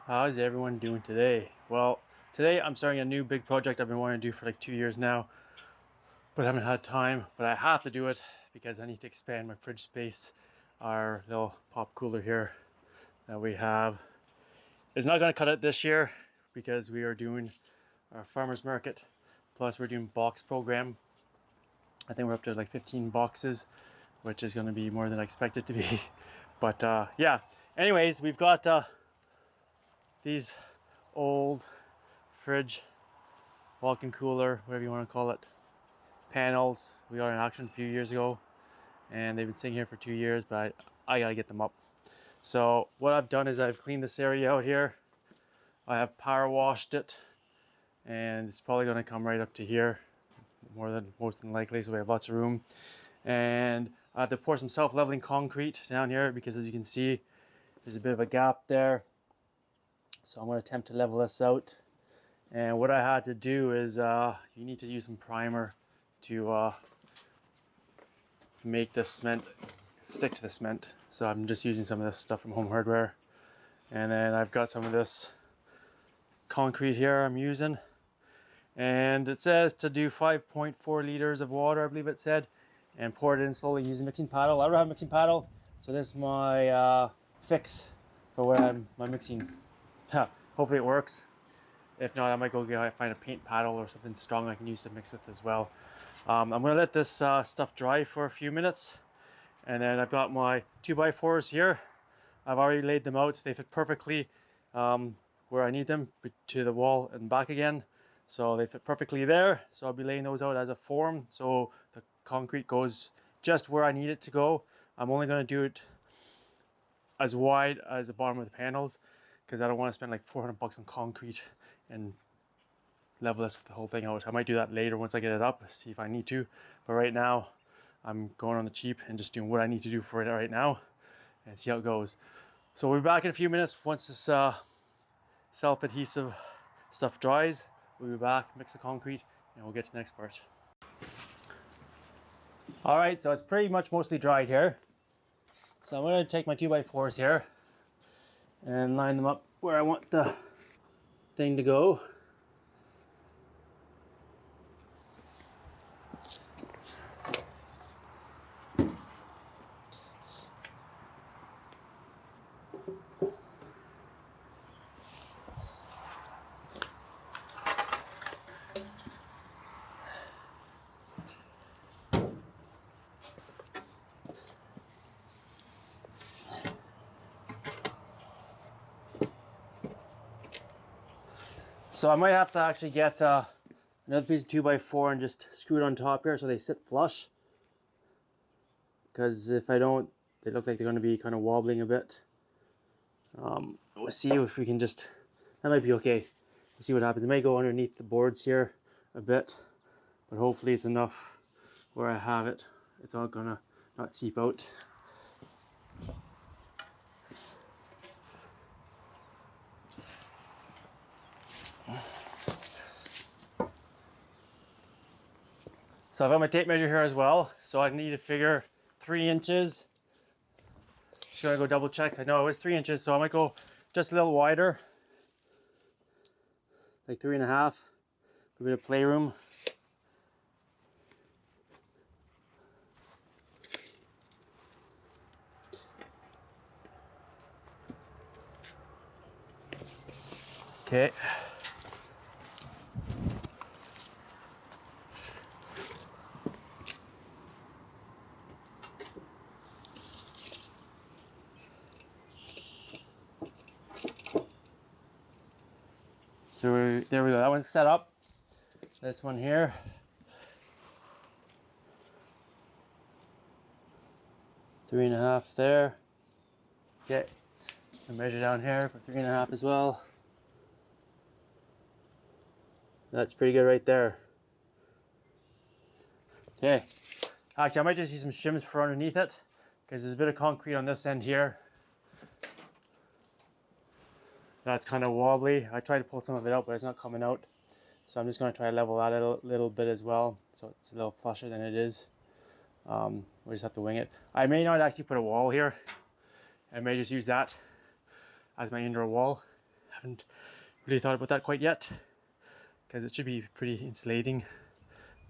How's everyone doing today? Well, today I'm starting a new big project I've been wanting to do for like 2 years now, but I haven't had time. But I have to do it because I need to expand my fridge space. Our little pop cooler here that we have is not going to cut it this year because we are doing our farmers market. Plus, we're doing box program. I think we're up to like 15 boxes, which is going to be more than I expected to be. But yeah, anyways, we've got these old fridge, walk-in cooler, whatever you want to call it, panels. We got in auction a few years ago, and they've been sitting here for 2 years, but I gotta get them up. So what I've done is I've cleaned this area out here. I have power washed it, and it's probably gonna come right up to here, most than likely. So we have lots of room, and I have to pour some self-leveling concrete down here because, as you can see, there's a bit of a gap there. So I'm going to attempt to level this out. And what I had to do is you need to use some primer to make the cement stick to the cement. So I'm just using some of this stuff from Home Hardware. And then I've got some of this concrete here I'm using. And it says to do 5.4 liters of water, I believe it said, and pour it in slowly using a mixing paddle. I don't have a mixing paddle, so this is my fix for when I'm mixing. Hopefully it works. If not, I might go find a paint paddle or something strong I can use to mix with as well. I'm going to let this stuff dry for a few minutes. And then I've got my 2x4s here. I've already laid them out. They fit perfectly where I need them, to the wall and back again. So they fit perfectly there. So I'll be laying those out as a form, so the concrete goes just where I need it to go. I'm only going to do it as wide as the bottom of the panels, because I don't want to spend like 400 bucks on concrete and level the whole thing out. I might do that later once I get it up, see if I need to. But right now, I'm going on the cheap and just doing what I need to do for it right now and see how it goes. So we'll be back in a few minutes once this self-adhesive stuff dries. We'll be back, mix the concrete, and we'll get to the next part. All right, so it's pretty much mostly dried here. So I'm going to take my 2x4s here and line them up where I want the thing to go. So I might have to actually get another piece of 2x4 and just screw it on top here so they sit flush. Because if I don't, they look like they're going to be kind of wobbling a bit. We'll see if we can just, that might be okay. We'll see what happens. It may go underneath the boards here a bit, but hopefully it's enough where I have it. It's all gonna not seep out. So I've got my tape measure here as well. So I need to figure 3 inches. Just gotta go double check. I know it was 3 inches, so I might go just a little wider. Like 3.5. A bit of playroom. Okay. So there we go, that one's set up. This one here. Three and a half there. Okay, I measure down here for 3.5 as well. That's pretty good right there. Okay, actually I might just use some shims for underneath it, because there's a bit of concrete on this end here. That's kind of wobbly. I tried to pull some of it out, but it's not coming out. So I'm just going to try to level that a little bit as well, so it's a little flusher than it is. We just have to wing it. I may not actually put a wall here. I may just use that as my indoor wall. haven't really thought about that quite yet, because it should be pretty insulating,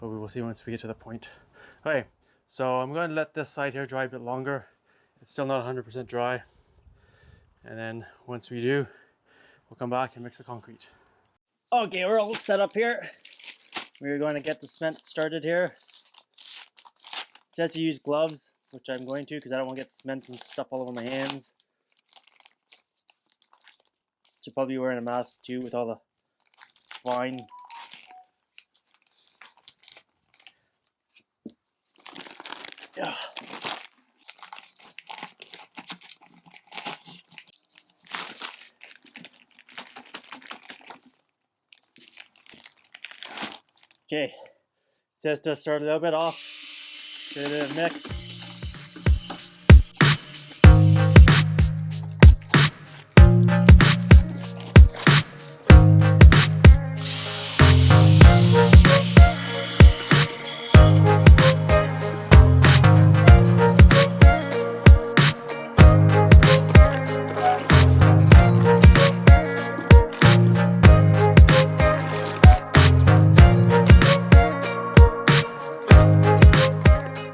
but we will see once we get to the point. Okay, so I'm going to let this side here dry a bit longer. It's still not 100% dry, and then once we do, we'll come back and mix the concrete. Okay, we're all set up here. We're going to get the cement started here. It says to use gloves, which I'm going to because I don't want to get cement and stuff all over my hands. Should probably be wearing a mask too with all the fine. Yeah. Okay, it says to start a little bit off, get a bit of mix.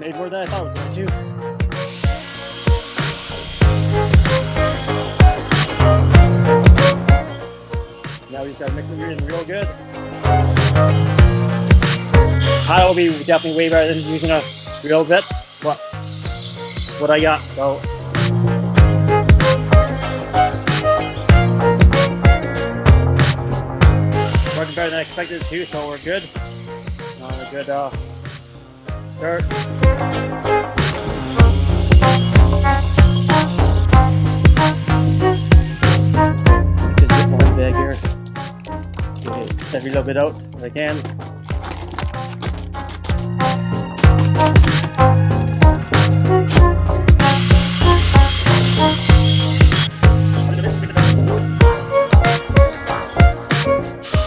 Made more than I thought it was going to. Now we just gotta mix it in real good. That will be definitely way better than using a real bit, but what I got, so. Working better than I expected it to, so we're good. On a good start. Just get one bag here. Get every little bit out if I can.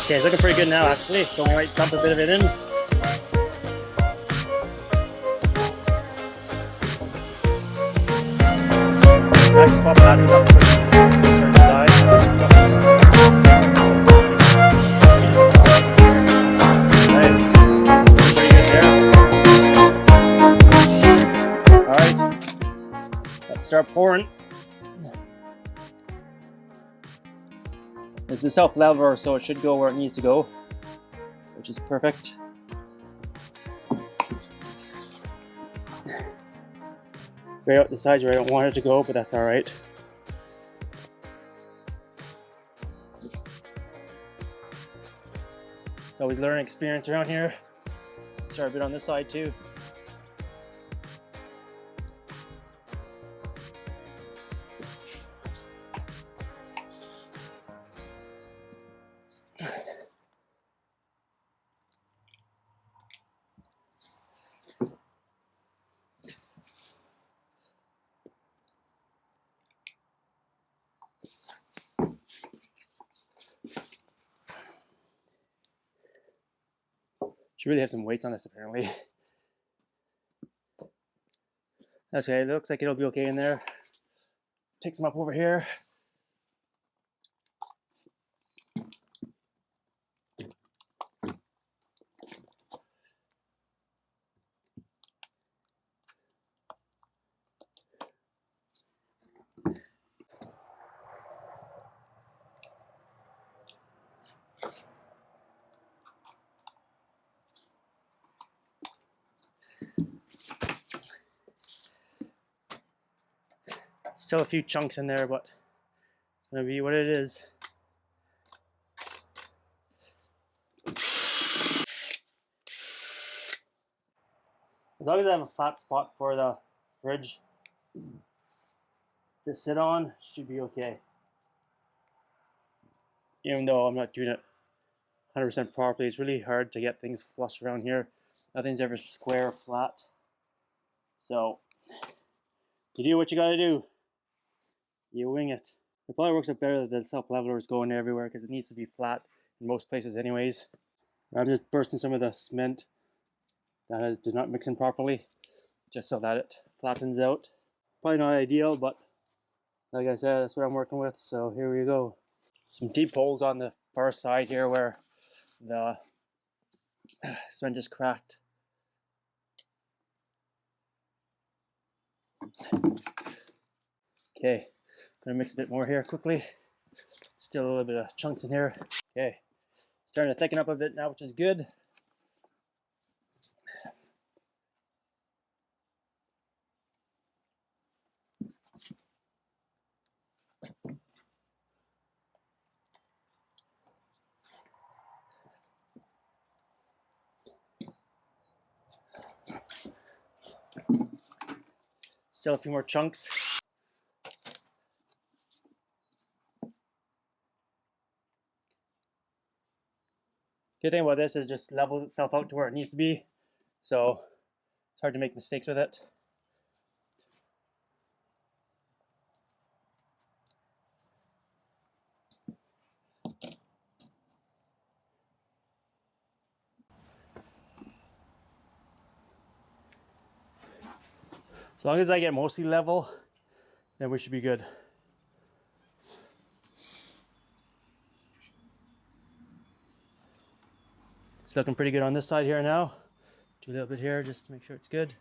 Okay, it's looking pretty good now actually, so we might dump a bit of it in. I can swap batteries up for certain size. Alright, let's start pouring. It's a self-leveler, so it should go where it needs to go, which is perfect. Right out the sides where I don't want it to go, but that's alright. It's always learning experience around here. Start a bit on this side too. Should really have some weights on this apparently. That's okay, it looks like it'll be okay in there. Take some up over here. Still a few chunks in there, but it's gonna be what it is. As long as I have a flat spot for the fridge to sit on, should be okay. Even though I'm not doing it 100% properly, it's really hard to get things flush around here. Nothing's ever square or flat. So, you do what you gotta do. You wing it. It probably works out better than self-levelers going everywhere because it needs to be flat in most places anyways. I'm just bursting some of the cement that I did not mix in properly, just so that it flattens out. Probably not ideal, but like I said, that's what I'm working with, so here we go. some deep holes on the far side here where the cement just cracked. Okay, gonna mix a bit more here quickly. Still a little bit of chunks in here. Okay, starting to thicken up a bit now, which is good. Still a few more chunks. Good thing about this is it just levels itself out to where it needs to be, so it's hard to make mistakes with it. As long as I get mostly level, then we should be good. It's looking pretty good on this side here now. Do a little bit here just to make sure it's good.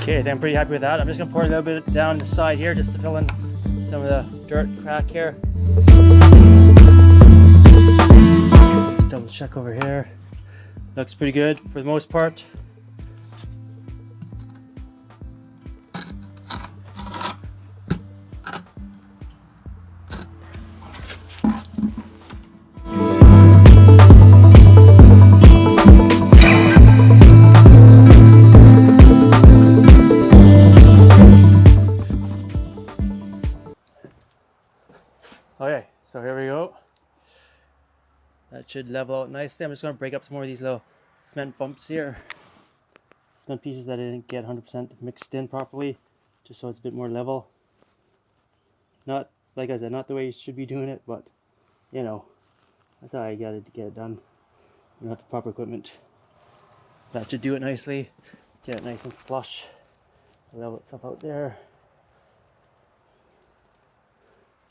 Okay, then I'm pretty happy with that. I'm just gonna pour a little bit down the side here just to fill in some of the dirt crack here. Just double check over here. Looks pretty good for the most part. Okay, so here we go. That should level out nicely. I'm just going to break up some more of these little cement bumps here. Cement pieces that I didn't get 100% mixed in properly, just so it's a bit more level. Not, like I said, not the way you should be doing it, but, you know, that's how I got it to get it done. You have the proper equipment. That should do it nicely. Get it nice and flush. Level itself out there.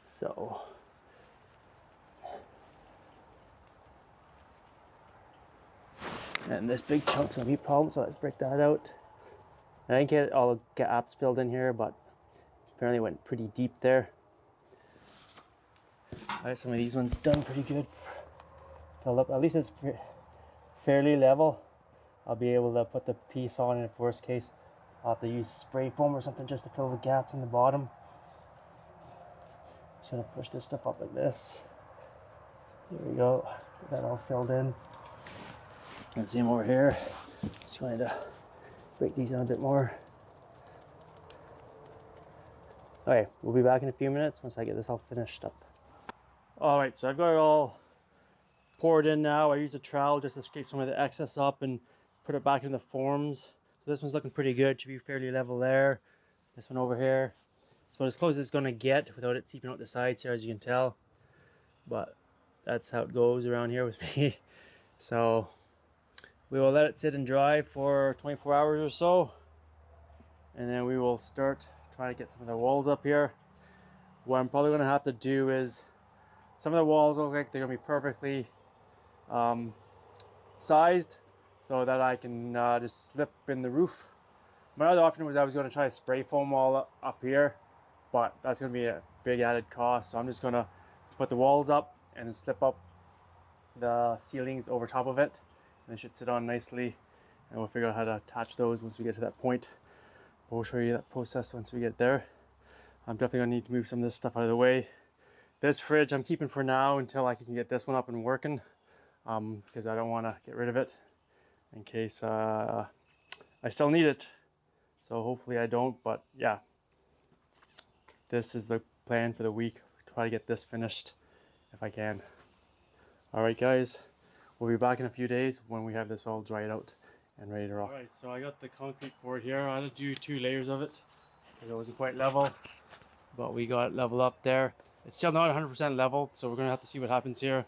So... and this big chunk's gonna be a problem, so let's break that out. I didn't get all the gaps filled in here, but apparently went pretty deep there. I got some of these ones done pretty good. Filled up, at least it's fairly level. I'll be able to put the piece on, and if worst case, I'll have to use spray foam or something just to fill the gaps in the bottom. Just gonna push this stuff up like this. There we go, get that all filled in. And same over here. Just going to break these down a bit more. Okay, we'll be back in a few minutes once I get this all finished up. Alright, so I've got it all poured in now. I used a trowel just to scrape some of the excess up and put it back in the forms. So this one's looking pretty good. Should be fairly level there. This one over here. It's about as close as it's going to get without it seeping out the sides here, as you can tell. But that's how it goes around here with me. So we will let it sit and dry for 24 hours or so, and then we will start trying to get some of the walls up here. What I'm probably going to have to do is, some of the walls look like they're going to be perfectly sized so that I can just slip in the roof. My other option was I was going to try to spray foam all up here, but that's going to be a big added cost, so I'm just going to put the walls up and then slip up the ceilings over top of it. And they should sit on nicely, and we'll figure out how to attach those once we get to that point. We'll show you that process once we get there. I'm definitely going to need to move some of this stuff out of the way. This fridge I'm keeping for now until I can get this one up and working, because I don't want to get rid of it in case I still need it. So hopefully I don't, but yeah, this is the plan for the week. Try to get this finished if I can. Alright guys. We'll be back in a few days when we have this all dried out and ready to rock. Alright, so I got the concrete poured here. I had to do 2 layers of it because it wasn't quite level, but we got it level up there. It's still not 100% level, so we're going to have to see what happens here.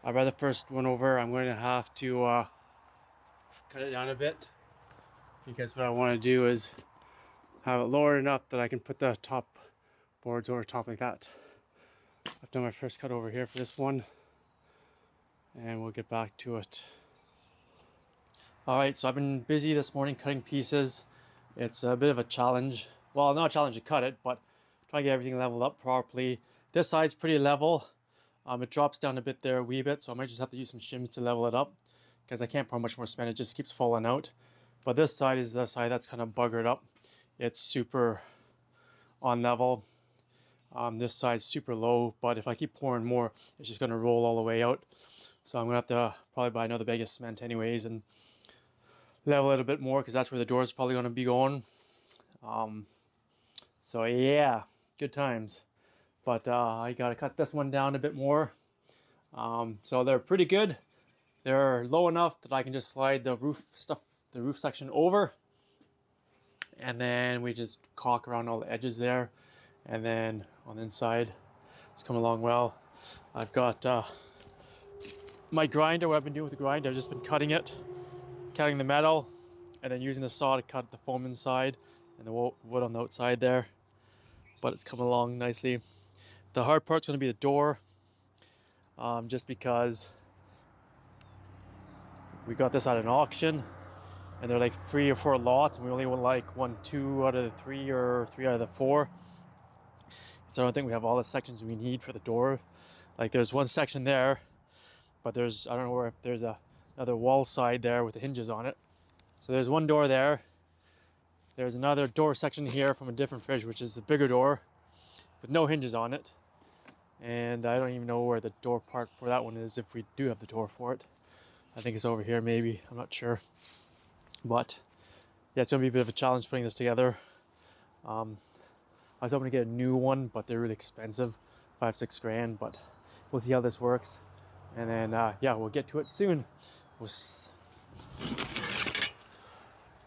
I'd rather first one over. I'm going to have to cut it down a bit, because what I want to do is have it lower enough that I can put the top boards over top like that. I've done my first cut over here for this one, and we'll get back to it. Alright, so I've been busy this morning cutting pieces. It's a bit of a challenge. Well, not a challenge to cut it, but try to get everything leveled up properly. This side's pretty level. It drops down a bit there, a wee bit, so I might just have to use some shims to level it up, because I can't pour much more cement, it just keeps falling out. But this side is the side that's kind of buggered up. It's super on level. This side's super low, but if I keep pouring more, it's just going to roll all the way out. So I'm going to have to probably buy another bag of cement anyways and level it a bit more, because that's where the door is probably going to be going. So yeah, good times. But I got to cut this one down a bit more. So they're pretty good. They're low enough that I can just slide the roof section over, and then we just caulk around all the edges there, and then on the inside it's coming along well. I've got my grinder. What I've been doing with the grinder, I've just been cutting the metal, and then using the saw to cut the foam inside and the wood on the outside there. But it's coming along nicely. The hard part's going to be the door, just because we got this at an auction, and they're like 3 or 4 lots, and we only want like 2 out of the 3 or 3 out of the 4. So I don't think we have all the sections we need for the door. Like there's one section there, but there's, I don't know where, if there's another wall side there with the hinges on it. So there's one door there. There's another door section here from a different fridge, which is the bigger door with no hinges on it. And I don't even know where the door part for that one is, if we do have the door for it. I think it's over here maybe, I'm not sure. But yeah, it's gonna be a bit of a challenge putting this together. I was hoping to get a new one, but they're really expensive, 5-6 grand, but we'll see how this works. And then yeah, we'll get to it soon.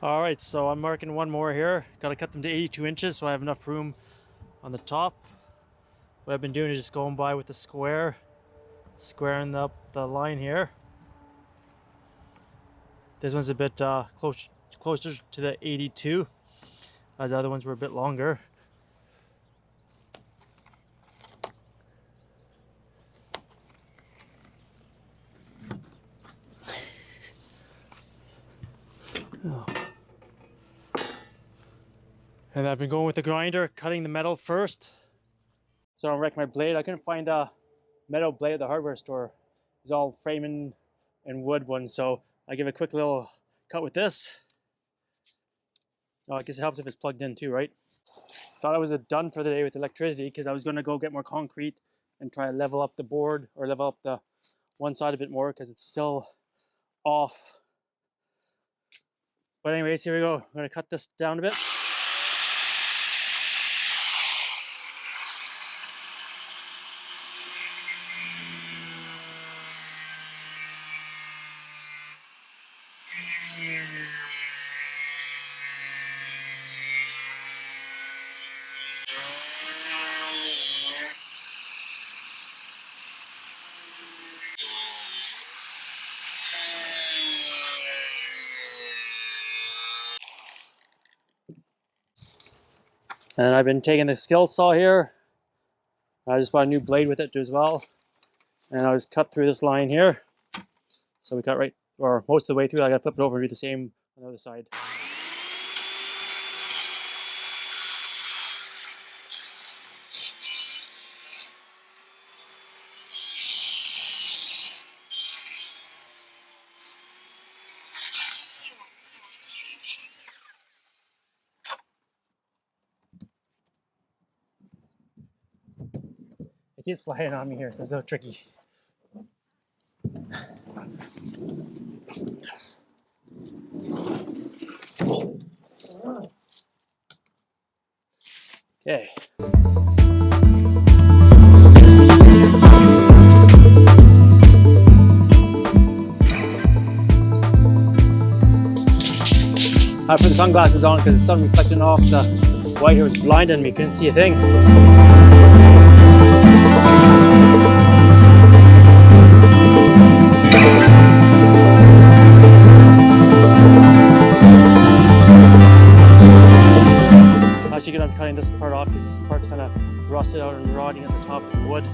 All right, so I'm marking one more here. Got to cut them to 82 inches so I have enough room on the top. What I've been doing is just going by with the squaring up the line here. This one's a bit closer to the 82, as the other ones were a bit longer. Oh. And I've been going with the grinder, cutting the metal first, so I don't wreck my blade. I couldn't find a metal blade at the hardware store. It's all framing and wood ones, so I give a quick little cut with this. Oh, I guess it helps if it's plugged in too, right? Thought I was done for the day with electricity, because I was going to go get more concrete and try to level up the board, or level up the one side a bit more, because it's still off. But anyways, here we go. I'm going to cut this down a bit. And I've been taking the skill saw here. I just bought a new blade with it as well. And I just cut through this line here. So we cut right, or most of the way through. I gotta flip it over and do the same on the other side. It keeps flying on me here, so it's so tricky. Okay. put the sunglasses on because the sun reflecting off the white here was blinding me, couldn't see a thing. Actually gonna be cutting this part off because this part's kind of rusted out and rotting at the top of the wood.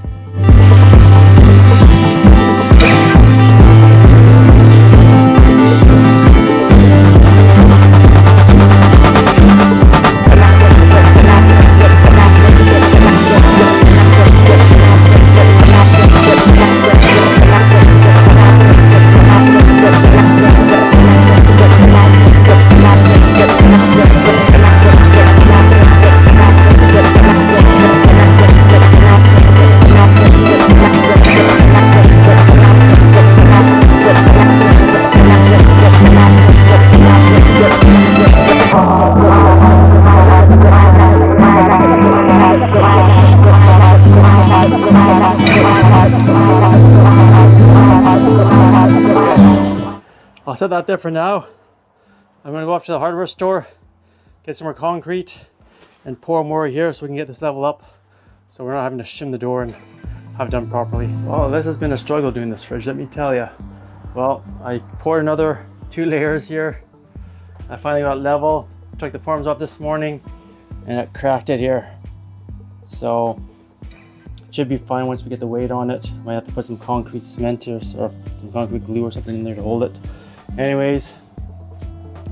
I'll set that there for now. I'm going to go up to the hardware store, get some more concrete, and pour more here so we can get this level up so we're not having to shim the door and have it done properly. Well, this has been a struggle doing this fridge, let me tell you. Well, I poured another 2 layers here. I finally got level, took the forms off this morning, and it cracked it here. So it should be fine once we get the weight on it. Might have to put some concrete cement or some concrete glue or something in there to hold it. Anyways,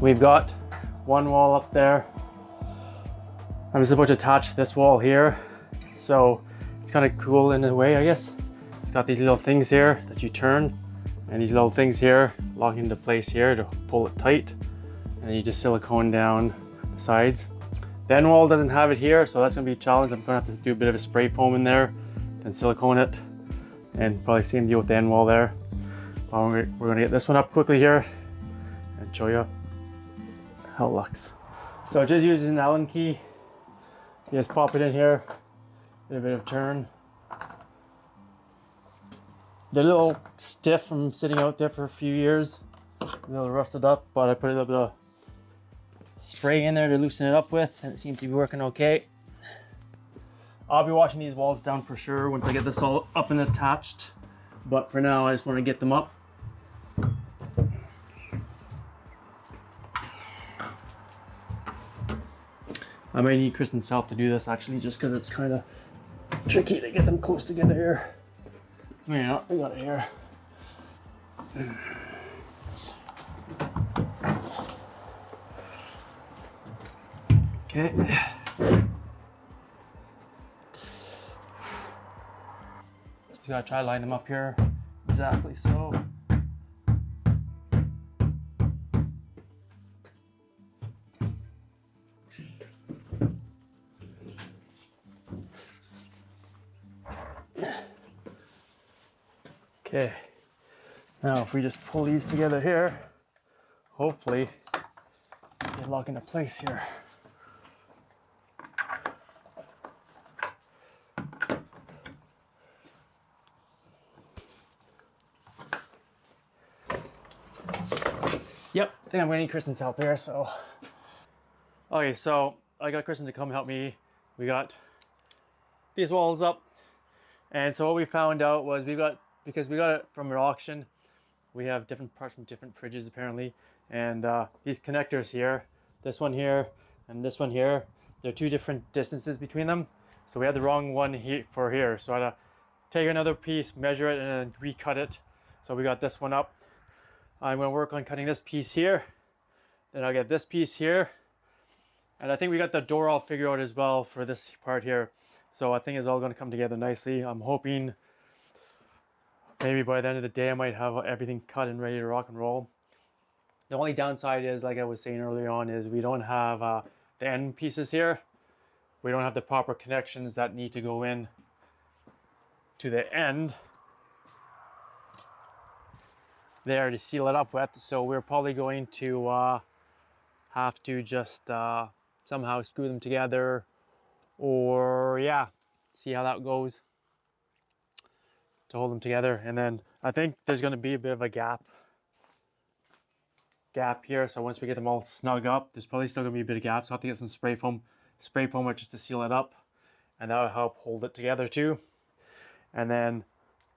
we've got one wall up there. I'm just about to attach this wall here. So it's kind of cool in a way, I guess. It's got these little things here that you turn, and these little things here lock into place here to pull it tight. And then you just silicone down the sides. The end wall doesn't have it here, so that's gonna be a challenge. I'm gonna have to do a bit of a spray foam in there, then silicone it, and probably same deal with the end wall there. We're gonna get this one up quickly here and show you how it looks. So just using an Allen key, you just pop it in here, get a bit of turn. They're a little stiff from sitting out there for a few years, a little rusted up, but I put a little bit of spray in there to loosen it up with, and it seems to be working okay. I'll be washing these walls down for sure once I get this all up and attached, but for now I just want to get them up. I might need Kristen's help to do this actually, just because it's kind of tricky to get them close together here. Yeah, we got it here. Okay. Just gotta try to line them up here exactly so. Okay, now if we just pull these together here, hopefully they lock into place here. Yep, I think I'm gonna need Kristen's help here, so. Okay, so I got Kristen to come help me. We got these walls up. And so what we found out was because we got it from an auction, we have different parts from different fridges apparently. And these connectors here, this one here and this one here, there are 2 different distances between them. So we had the wrong one for here. So I had to take another piece, measure it, and then recut it. So we got this one up. I'm gonna work on cutting this piece here. Then I'll get this piece here. And I think we got the door all figured out as well for this part here. So I think it's all gonna come together nicely. I'm hoping maybe by the end of the day I might have everything cut and ready to rock and roll. The only downside is, like I was saying earlier on, is we don't have the end pieces here. We don't have the proper connections that need to go in to the end there to seal it up with. So we're probably going to have to just somehow screw them together, or yeah, see how that goes to hold them together. And then I think there's going to be a bit of a gap gap here. So once we get them all snug up, there's probably still gonna be a bit of gap. So I have to get some spray foam just to seal it up, and that will help hold it together too. And then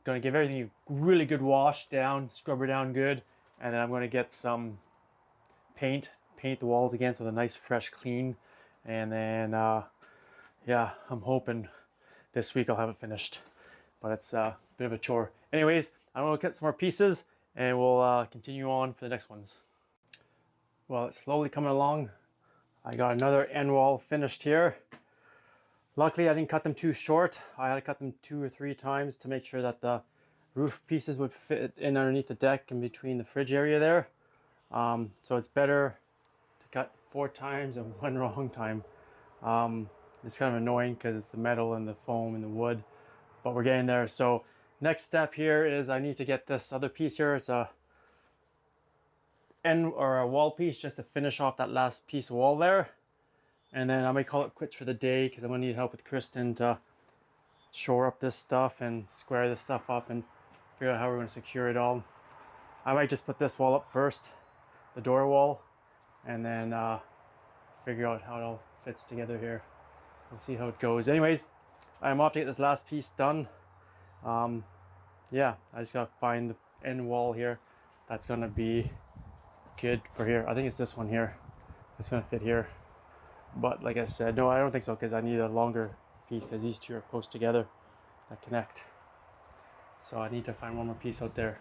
gonna give everything a really good wash down, scrub her down good, and then I'm gonna get some paint the walls again so they're nice, fresh, clean. And then yeah, I'm hoping this week I'll have it finished, but it's a bit of a chore. Anyways, I'm gonna cut some more pieces and we'll continue on for the next ones. Well, it's slowly coming along. I got another end wall finished here. Luckily, I didn't cut them too short. I had to cut them 2 or 3 times to make sure that the roof pieces would fit in underneath the deck in between the fridge area there. So it's better to cut 4 times than 1 wrong time. It's kind of annoying because it's the metal and the foam and the wood, but we're getting there. So next step here is I need to get this other piece here. It's a end or a wall piece just to finish off that last piece of wall there. And then I might call it quits for the day because I'm going to need help with Kristen to shore up this stuff and square this stuff up and figure out how we're going to secure it all. I might just put this wall up first, the door wall, and then figure out how it all fits together here. We'll see how it goes. Anyways, I'm off to get this last piece done. Yeah, I just got to find the end wall here that's going to be good for here. I think it's this one here. It's going to fit here. But like I said, no, I don't think so because I need a longer piece because these two are close together that connect. So I need to find one more piece out there.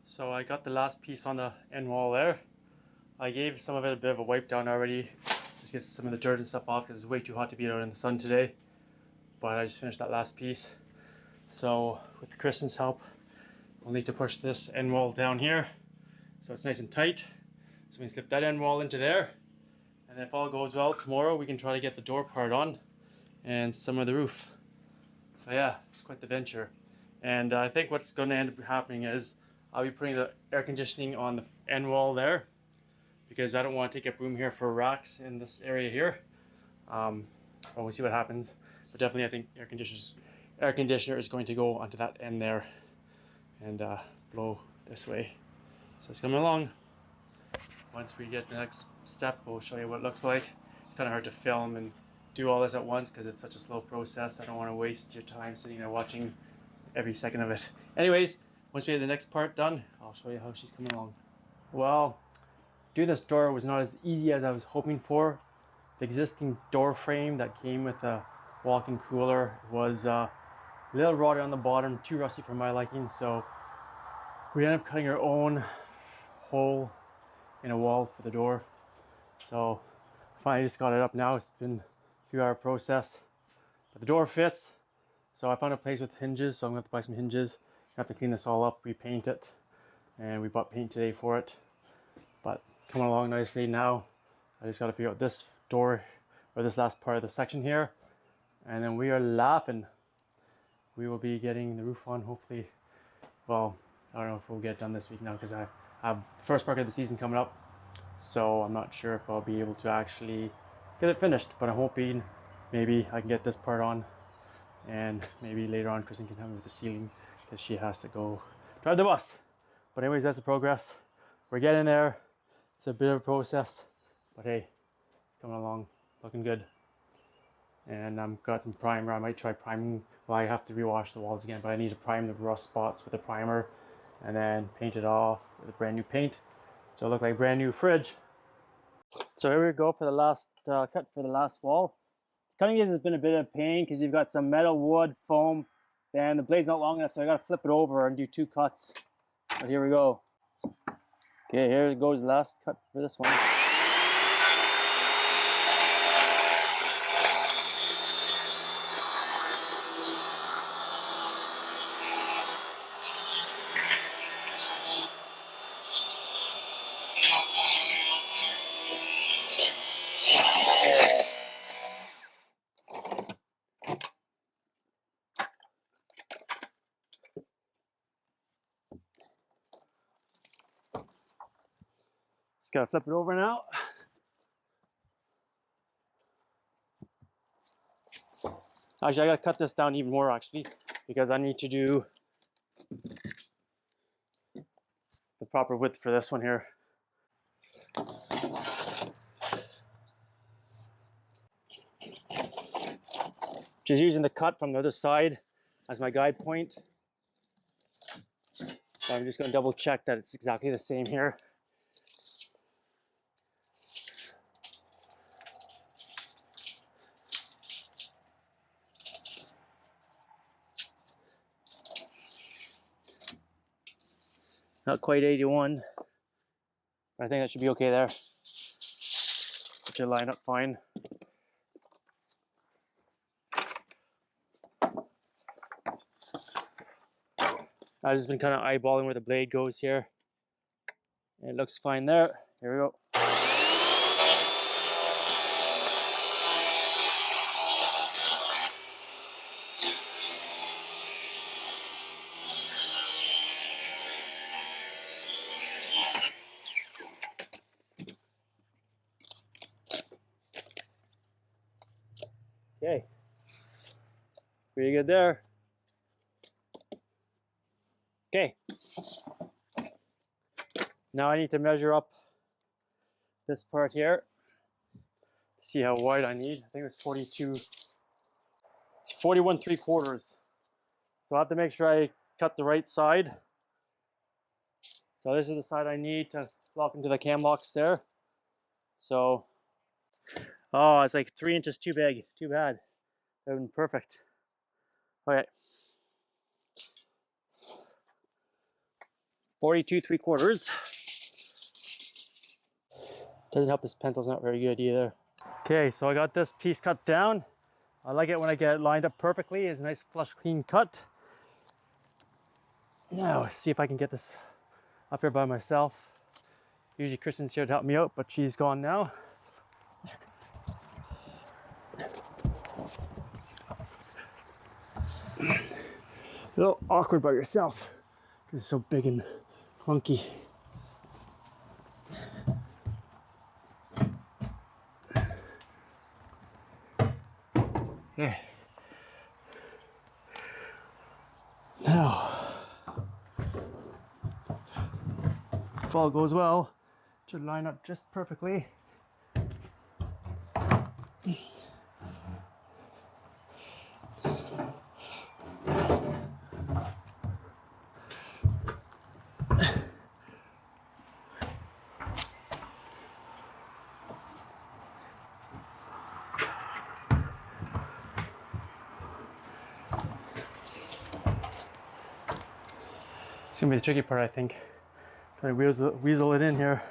So I got the last piece on the end wall there. I gave some of it a bit of a wipe down already. Just get some of the dirt and stuff off because it's way too hot to be out in the sun today. But I just finished that last piece. So with Kristen's help, we'll need to push this end wall down here so it's nice and tight. So we can slip that end wall into there. And if all goes well, tomorrow we can try to get the door part on and some of the roof. So yeah, it's quite the venture. And I think what's going to end up happening is I'll be putting the air conditioning on the end wall there because I don't want to take up room here for racks in this area here. Well, we'll see what happens. But definitely I think air conditioner is going to go onto that end there and blow this way. So it's coming along. Once we get the next step, we'll show you what it looks like. It's kind of hard to film and do all this at once because it's such a slow process. I don't want to waste your time sitting there watching every second of it. Anyways, once we have the next part done, I'll show you how she's coming along. Well, doing this door was not as easy as I was hoping for. The existing door frame that came with a walk-in cooler was a little rotted on the bottom, too rusty for my liking, so we ended up cutting our own hole in a wall for the door. So finally just got it up now. It's been a few hour process, but the door fits. So I found a place with hinges, so I'm gonna have to buy some hinges. I have to clean this all up, repaint it, and we bought paint today for it. But coming along nicely now. I just got to figure out this door or this last part of the section here, and then we are laughing. We will be getting the roof on hopefully. Well, I don't know if we'll get it done this week now because I have the first part of the season coming up, so I'm not sure if I'll be able to actually get it finished, but I'm hoping maybe I can get this part on, and maybe later on Kristen can help me with the ceiling because she has to go drive the bus. But anyways, that's the progress. We're getting there. It's a bit of a process, but hey, coming along, looking good. And I've got some primer. I might try priming. Well, I have to rewash the walls again, but I need to prime the rust spots with a primer and then paint it off with a brand new paint so it look like a brand new fridge. So here we go for the last cut for the last wall. Cutting this has been a bit of a pain because you've got some metal, wood, foam, and the blade's not long enough, so I got to flip it over and do 2 cuts. But here we go. Okay, here goes the last cut for this one. Just gotta flip it over now. Actually, I gotta cut this down even more actually, because I need to do the proper width for this one here. Just using the cut from the other side as my guide point. So I'm just going to double check that it's exactly the same here. Not quite 81, but I think that should be okay there. It should line up fine. I've just been kind of eyeballing where the blade goes here. It looks fine there. Here we go. Okay. Pretty good there. Okay. Now I need to measure up this part here to see how wide I need. I think it's 42. It's 41 3/4. So I have to make sure I cut the right side. So this is the side I need to lock into the cam locks there. So, oh, it's like 3 inches too big. Too bad. That would have been perfect. Okay. 42 3/4. Doesn't help this pencil's not very good either. Okay, so I got this piece cut down. I like it when I get it lined up perfectly. It's a nice flush, clean cut. Now, let's see if I can get this up here by myself. Usually Kristen's here to help me out, but she's gone now. A little awkward by yourself because it's so big and clunky. Okay. Now, if all goes well, it should line up just perfectly. It's gonna be the tricky part, I think. Trying to weasel it in here.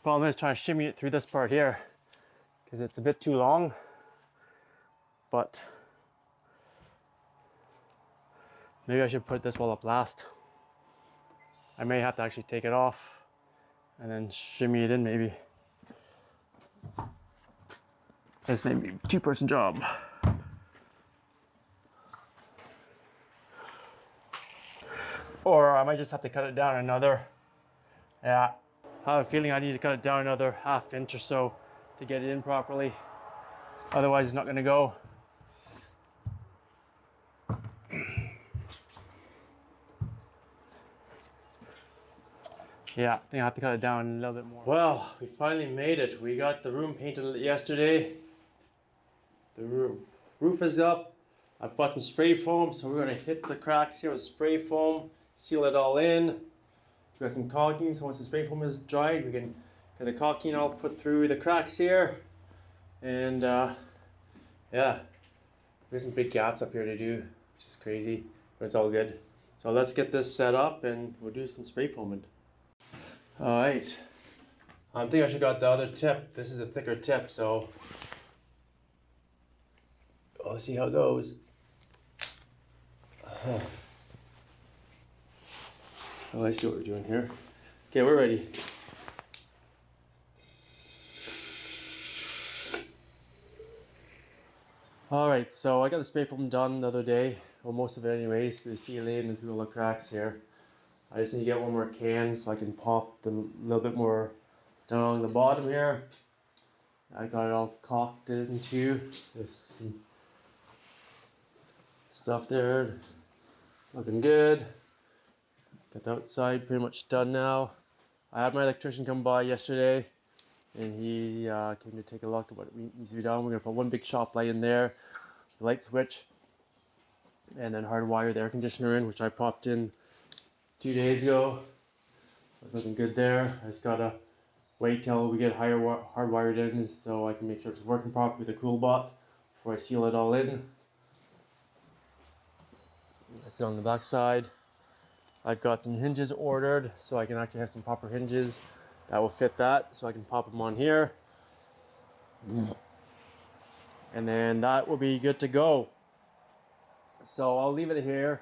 Problem is trying to shimmy it through this part here because it's a bit too long, but maybe I should put this wall up last. I may have to actually take it off and then shimmy it in maybe. This may be a two-person job. Or I might just have to cut it down another. Yeah, I have a feeling I need to cut it down another ½ inch or so to get it in properly. Otherwise it's not gonna go. Yeah, I think I have to cut it down a little bit more. Well, we finally made it. We got the room painted yesterday. The roof is up. I bought some spray foam, so we're gonna hit the cracks here with spray foam, seal it all in. We got some caulking, so once the spray foam is dried, we can get the caulking all put through the cracks here. And yeah, there's some big gaps up here to do, which is crazy, but it's all good. So let's get this set up and we'll do some spray foaming. All right, I think I should got the other tip. This is a thicker tip, so we'll see how it goes. Oh, I see what we're doing here. Okay, we're ready. All right, so I got the spray foam done the other day, well, most of it anyways, to the ceiling and through all the cracks here. I just need to get one more can so I can pop the little bit more down along the bottom here. I got it all caulked into this stuff there. Looking good. Got the outside pretty much done now. I had my electrician come by yesterday and he came to take a look at what needs to be done. We're going to put one big shop light in there, the light switch, and then hardwire the air conditioner in, which I popped in 2 days ago. It's looking good there. I just gotta wait till we get hardwired in so I can make sure it's working properly with the cool bot before I seal it all in. That's it on the back side. I've got some hinges ordered so I can actually have some proper hinges that will fit that, so I can pop them on here. And then that will be good to go. So I'll leave it here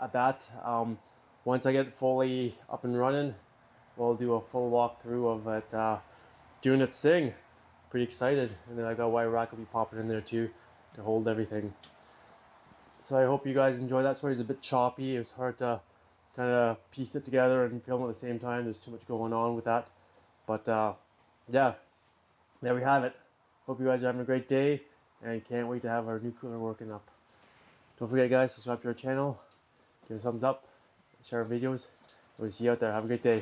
at that. Once I get it fully up and running, we'll do a full walkthrough of it doing its thing. Pretty excited. And then I got a wire rack will be popping in there too to hold everything. So I hope you guys enjoy that. Sorry, it's a bit choppy. It was hard to kind of piece it together and film at the same time. There's too much going on with that. But yeah, there we have it. Hope you guys are having a great day and can't wait to have our new cooler working up. Don't forget guys, subscribe to our channel, give us a thumbs up, share our videos. We'll see you out there. Have a great day.